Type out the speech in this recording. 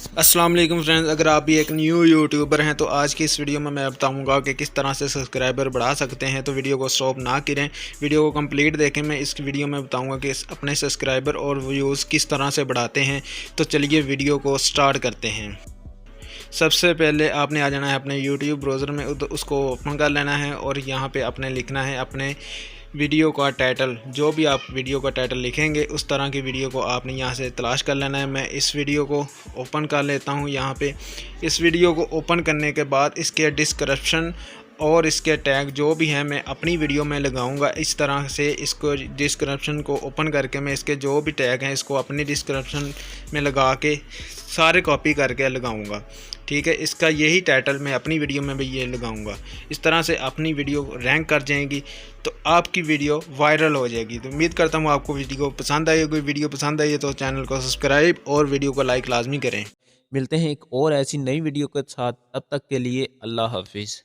अस्सलाम वालेकुम फ्रेंड्स, अगर आप भी एक न्यू यूट्यूबर हैं तो आज की इस वीडियो में मैं बताऊंगा कि किस तरह से सब्सक्राइबर बढ़ा सकते हैं। तो वीडियो को स्टॉप ना करें, वीडियो को कंप्लीट देखें। मैं इस वीडियो में बताऊंगा कि अपने सब्सक्राइबर और व्यूज़ किस तरह से बढ़ाते हैं। तो चलिए वीडियो को स्टार्ट करते हैं। सबसे पहले आपने आ जाना है अपने यूट्यूब ब्राउज़र में, उसको ओपन कर लेना है और यहाँ पे आपने लिखना है अपने वीडियो का टाइटल। जो भी आप वीडियो का टाइटल लिखेंगे उस तरह की वीडियो को आपने यहाँ से तलाश कर लेना है। मैं इस वीडियो को ओपन कर लेता हूँ। यहाँ पे इस वीडियो को ओपन करने के बाद इसके डिस्क्रिप्शन और इसके टैग जो भी हैं मैं अपनी वीडियो में लगाऊंगा। इस तरह से इसको डिस्क्रिप्शन को ओपन करके मैं इसके जो भी टैग हैं इसको अपनी डिस्क्रिप्शन में लगा के सारे कॉपी करके लगाऊंगा। ठीक है, इसका यही टाइटल मैं अपनी वीडियो में भी ये लगाऊंगा। इस तरह से अपनी वीडियो रैंक कर जाएंगी तो आपकी वीडियो वायरल हो जाएगी। तो उम्मीद करता हूँ आपको वीडियो पसंद आई होगी। वीडियो पसंद आई है तो चैनल को सब्सक्राइब और वीडियो को लाइक लाजमी करें। मिलते हैं एक और ऐसी नई वीडियो के साथ। तब तक के लिए अल्लाह हाफिज़।